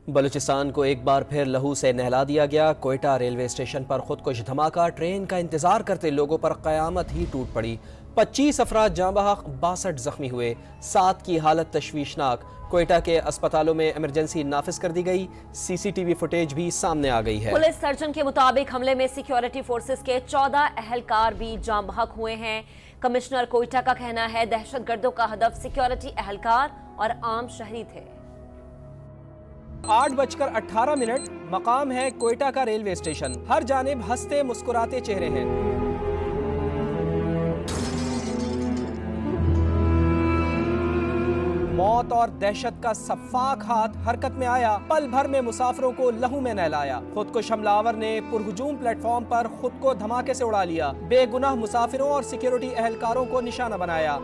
बलूचिस्तान को एक बार फिर लहू से नहला दिया गया। कोयटा रेलवे स्टेशन पर खुदकुश धमाका, ट्रेन का इंतजार करते लोगों पर कयामत ही टूट पड़ी। 25 अफराद जाँ बहक, 62 जख्मी हुए, 7 की हालत तशवीशनाक। कोयटा के अस्पतालों में इमरजेंसी नाफिज कर दी गई। CCTV फुटेज भी सामने आ गई है। पुलिस सर्जन के मुताबिक हमले में सिक्योरिटी फोर्सेस के 14 एहलकार भी जाँ बहक हुए हैं। कमिश्नर कोयटा का कहना है दहशतगर्दों का हदफ सिक्योरिटी एहलकार और आम शहरी थे। 8:18 मकाम है कोयटा का रेलवे स्टेशन। हर जानिब हंसते मुस्कुराते चेहरे हैं। मौत और दहशत का सफाक हाथ हरकत में आया। पल भर में मुसाफिरों को लहू में नहलाया। खुदकुश हमलावर ने पुरहुजूम प्लेटफॉर्म पर खुद को धमाके से उड़ा लिया। बेगुनाह मुसाफिरों और सिक्योरिटी एहलकारों को निशाना बनाया।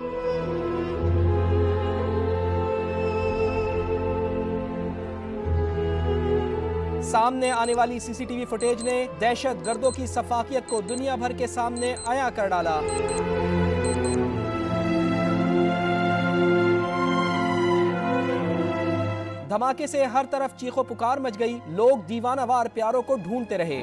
सामने आने वाली CCTV फुटेज ने दहशत गर्दों की सफाकियत को दुनिया भर के सामने आया कर डाला। धमाके से हर तरफ चीखों पुकार मच गई। लोग दीवानावार प्यारों को ढूंढते रहे।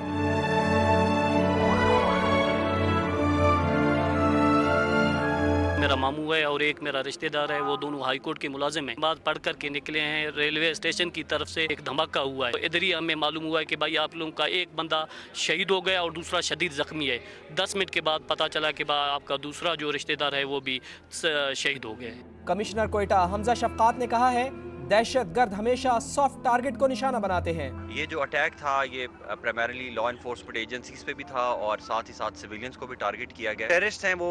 मेरा मामू है और एक मेरा रिश्तेदार है, वो दोनों हाई कोर्ट के मुलाजिम हैं। बात पढ़ कर के निकले हैं, रेलवे स्टेशन की तरफ से एक धमाका हुआ है। इधर ही हमें मालूम हुआ है कि भाई आप लोगों का एक बंदा शहीद हो गया और दूसरा शदीद जख्मी है। 10 मिनट के बाद पता चला कि आपका दूसरा जो रिश्तेदार है वो भी शहीद हो गया है। कमिश्नर कोयटा हमजा शफकात ने कहा है दहशतगर्द हमेशा सॉफ्ट टारगेट को निशाना बनाते हैं। ये जो अटैक था ये प्राइमरीली लॉ एनफोर्समेंट एजेंसीज पे भी था और साथ ही साथ सिविलियंस को भी टारगेट किया गया। टेररिस्ट हैं वो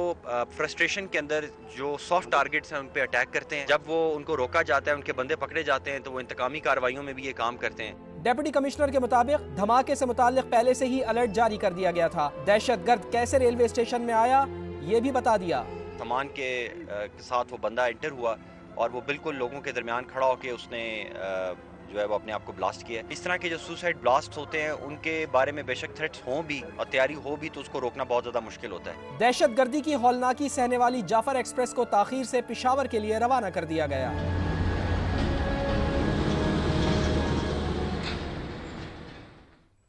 फ्रस्ट्रेशन के अंदर जो सॉफ्ट टारगेट्स हैं उन पे अटैक करते हैं। जब वो उनको रोका जाता है, उनके बंदे पकड़े जाते हैं, तो वो इंतकामी कार्रवाइयों में भी ये काम करते हैं। डेप्यूटी कमिश्नर के मुताबिक धमाके से मुताल्लिक पहले से ही अलर्ट जारी कर दिया गया था। दहशतगर्द कैसे रेलवे स्टेशन में आया ये भी बता दिया। सामान के साथ वो बंदा एंटर हुआ और वो बिल्कुल लोगों के दरमियान खड़ा होकर उसने जो है वो अपने आप को ब्लास्ट किया। इस तरह के जो सुसाइड ब्लास्ट होते हैं उनके बारे में बेशक थ्रेट्स हों भी और तैयारी हो भी तो उसको रोकना बहुत ज़्यादा मुश्किल होता है। दहशतगर्दी की हौलनाकी सहने वाली जाफर एक्सप्रेस को ताखीर से पेशावर के लिए रवाना कर दिया गया।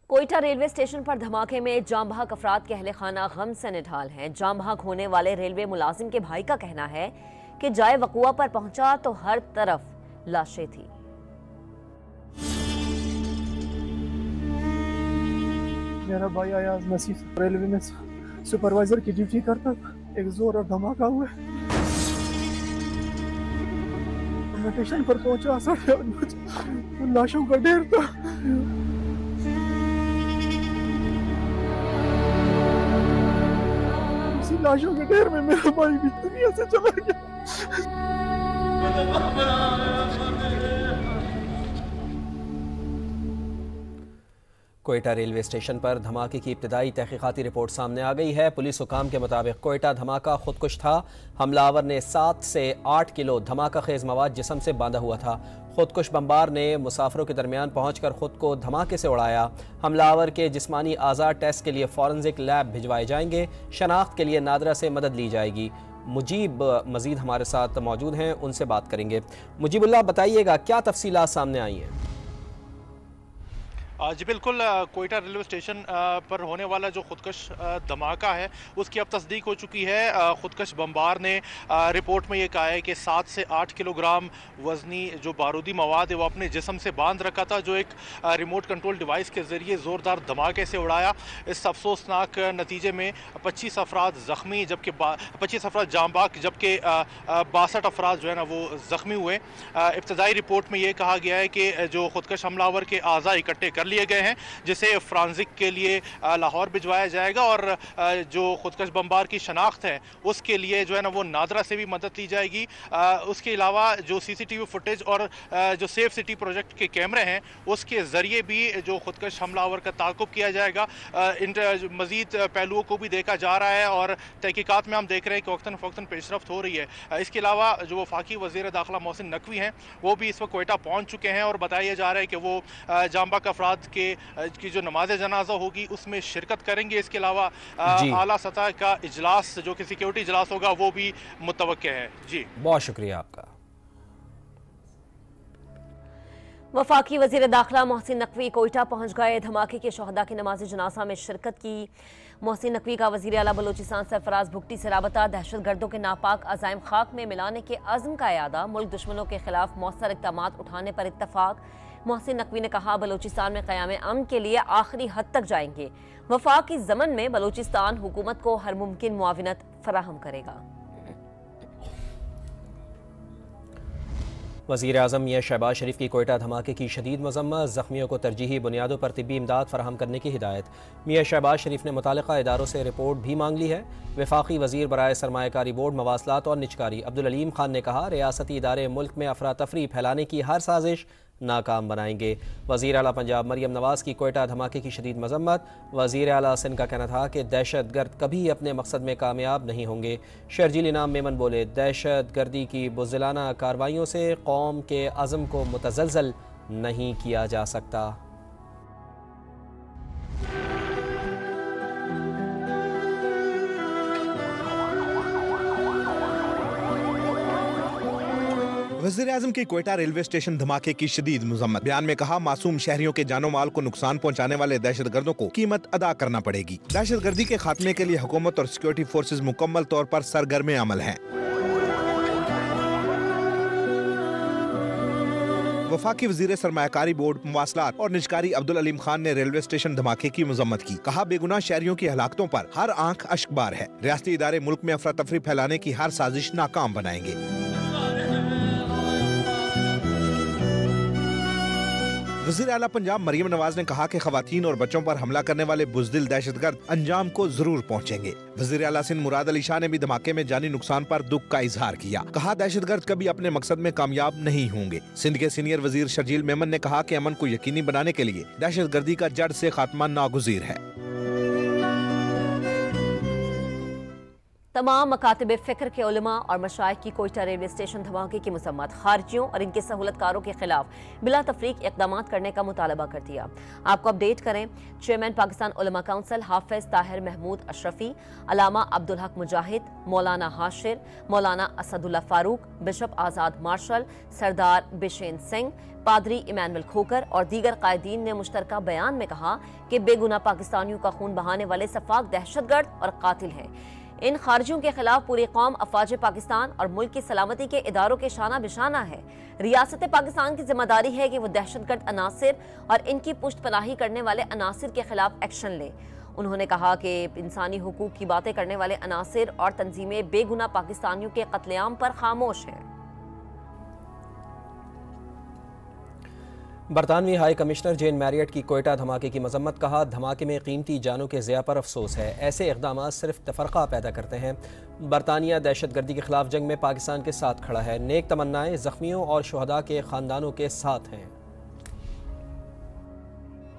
कोयटा रेलवे स्टेशन पर धमाके में जाँ बहक अफराद के अहले खाना गम से निढाल हैं। जाँ बहक होने वाले रेलवे मुलाजिम के भाई का कहना है कि जाए वकुआ पर पहुंचा तो हर तरफ लाशें थी। मेरा भाई अयाज नसीफ रेलवे में सुपरवाइजर की ड्यूटी करता था। एक जोर और धमाका हुआ। मैं स्टेशन पर पहुंचा, 8:30 बजे लाशों का ढेर था। उसी लाशों के ढेर में मेरा भाई भी दुनिया से चला गया। कोयटा रेलवे स्टेशन पर धमाके की इब्तिदाई तहकीकाती रिपोर्ट सामने आ गई है। पुलिस हुकाम के मुताबिक कोयटा धमाका खुदकुश था। हमलावर ने 7 से 8 किलो धमाका खेज मवाद जिस्म से बांधा हुआ था। खुदकुश बम्बार ने मुसाफिरों के दरमियान पहुंचकर खुद को धमाके से उड़ाया। हमलावर के जिस्मानी आज़ाद टेस्ट के लिए फॉरेंसिक लैब भिजवाए जाएंगे। शनाख्त के लिए नादरा से मदद ली जाएगी। मुजीब मजीद हमारे साथ मौजूद हैं, उनसे बात करेंगे। मुजीबुल्लाह, बताइएगा क्या तफसीलात सामने आई हैं? जी बिल्कुल, कोयटा रेलवे स्टेशन पर होने वाला जो खुदकश धमाका है उसकी अब तस्दीक हो चुकी है। खुदकश बम्बार ने रिपोर्ट में ये कहा है कि 7 से 8 किलोग्राम वज़नी जो बारूदी मवाद है वो अपने जिस्म से बांध रखा था, जो एक रिमोट कंट्रोल डिवाइस के ज़रिए ज़ोरदार धमाके से उड़ाया। इस अफसोसनाक नतीजे में 25 अफराद ज़ख्मी, जबकि 25 अफराद जाँ बहक, जबकि 62 अफराद जो है ना वो ज़ख्मी हुए। इब्तदाई रिपोर्ट में ये कहा गया है कि जो खुदकश हमलावर के आज़ा इकट्ठे कर लिए गए हैं, जिसे फ्रांसिक के लिए लाहौर भिजवाया जाएगा और जो खुदकश बम्बार की शनाख्त है उसके लिए जो है ना वो नादरा से भी मदद ली जाएगी। उसके अलावा जो CCTV फुटेज और जो सेफ सिटी प्रोजेक्ट के कैमरे हैं उसके ज़रिए भी जो खुदकश हमलावर का ताक़ुब किया जाएगा। इन मज़ीद पहलुओं को भी देखा जा रहा है और तहकीकात में हम देख रहे हैं कि वक्तन फ़वक्तन पेशरफ्त हो रही है। इसके अलावा जो वफाकी वज़ीर दाखिला मोहसिन नकवी हैं वो भी इस वक्त कोयटा पहुँच चुके हैं और बताया जा रहा है कि वो जाँ बहक अफराद की जो नमाज जनाजा होगी उसमें शिरकत करेंगे। इसके अलावा आला सतह का इजलास जो कि सिक्योरिटी इजलास होगा वो भी मुतवक्के है। जी, बहुत शुक्रिया आपका। वफाकी वजीर दाखिला मोहसिन नकवी कोयटा पहुंच गए। धमाके के शहदा की नमाज जनाजा में शिरकत की। मोहसिन नकवी का वजीर आला बलोचिस्तान सरफराज भुगटी से राबता, दहशत गर्दों के नापाक अजाइम खाक में मिलाने के अज़्म का यादा, मुल्क दुश्मनों के खिलाफ मौसर इक़दामात उठाने पर इत्तफाक। मोहसिन नकवी ने कहा, बलोचिस्तान में क़याम अमन के लिए आखिरी हद तक जाएंगे। वफाकी ज़मन में बलोचिस्तान हुकूमत को हर मुमकिन मुआविनत फराहम करेगा। वज़ीर आज़म मियां शहबाज शरीफ की कोयटा धमाके की शदीद मज़म्मत, ज़ख्मियों को तरजीही बुनियादों पर तिब्बी इमदाद फराहम करने की हिदायत। मियां शहबाज शरीफ ने मुतालिका इदारों से रिपोर्ट भी मांग ली है। वफाकी वज़ीर बराए सरमायाकारी बोर्ड, मवासलात और निजकारी अब्दुल अलीम खान ने कहा, रियासती इदारे मुल्क में अफरा तफरी फैलाने की हर साजिश नाकाम बनाएंगे। वज़ीर आला पंजाब मरियम नवाज़ की कोयटा धमाके की शदीद मज़म्मत। वज़ीर आला सिंध का कहना था कि दहशत गर्द कभी अपने मकसद में कामयाब नहीं होंगे। शर्जील इनाम मेमन बोले, दहशत गर्दी की बुज़दिलाना कार्रवाइयों से कौम के अज़म को मुतज़लज़ल नहीं किया जा सकता। वज़ीर आज़म की कोयटा रेलवे स्टेशन धमाके की शदीद मज़म्मत। बयान में कहा, मासूम शहरियों के जानो माल को नुकसान पहुंचाने वाले दहशत गर्दों को कीमत अदा करना पड़ेगी। दहशत गर्दी के खात्मे के लिए हुकूमत और सिक्योरिटी फोर्सेज मुकम्मल तौर पर सरगर्म अमल हैं। वफाकी वजीर सरमायाकारी बोर्ड, मवासलात और निजकारी अब्दुल अलीम खान ने रेलवे स्टेशन धमाके की मजम्मत की। कहा, बेगुनाह शहरियों की हलाकतों पर हर आंख अश्कबार है। रियासती इदारे मुल्क में अफरा तफरी फैलाने की हर साजिश नाकाम बनाएंगे। वज़ीर आला पंजाब मरियम नवाज ने कहा कि खवातीन और बच्चों पर हमला करने वाले बुज़दिल दहशतगर्द अंजाम को जरूर पहुंचेंगे। वज़ीर आला सिंध मुराद अली शाह ने भी धमाके में जानी नुकसान पर दुख का इजहार किया। कहा, दहशतगर्द कभी अपने मकसद में कामयाब नहीं होंगे। सिंध के सीनियर वजीर शर्जील मेमन ने कहा कि अमन को यकीनी बनाने के लिए दहशतगर्दी का जड़ से खात्मा नागुज़ीर है। तमाम मकातब फ़िक्र के उलमा और मशाइख की कोयटा रेलवे स्टेशन धमाके की मसम्मत, खारजियों और इनके सहूलतकारों के खिलाफ बिला तफरीक इक़दाम करने का मुतालबा कर दिया। आपको अपडेट करें, चेयरमैन पाकिस्तान उलमा काउंसिल हाफिज ताहिर महमूद अशरफी, अलामा अब्दुल हक मुजाहिद, मौलाना हाशिर, मौलाना असदुल्ला फारूक, बिशप आज़ाद मार्शल, सरदार बिशेन सिंह, पादरी इमानुअल खोकर और दीगर कायदीन ने मुश्तरका बयान में कहा कि बेगुनाह पाकिस्तानियों का खून बहाने वाले सफाक दहशतगर्द और कातिल हैं। इन खारजियों के खिलाफ पूरी कौम अफवाज पाकिस्तान और मुल्क की सलामती के इदारों के शाना बिशाना है। रियासत पाकिस्तान की जिम्मेदारी है कि वो दहशतगर्द अनासिर और इनकी पुष्ट पनाही करने वाले अनासिर के खिलाफ एक्शन ले। उन्होंने कहा कि इंसानी हुकूक की बातें करने वाले अनासिर और तंजीमें बेगुनाह पाकिस्तानियों के कत्लेआम पर खामोश हैं। बरतानवी हाई कमिश्नर जेन मैरियट की कोयटा धमाके की मजम्मत। कहा, धमाके में कीमती जानों के ज़िया पर अफसोस है। ऐसे इक़दाम सिर्फ तफरक़ा पैदा करते हैं। बरतानिया दहशत गर्दी के खिलाफ जंग में पाकिस्तान के साथ खड़ा है। नेक तमन्नाएं ज़ख्मियों और शुहदा के ख़ानदानों के साथ हैं।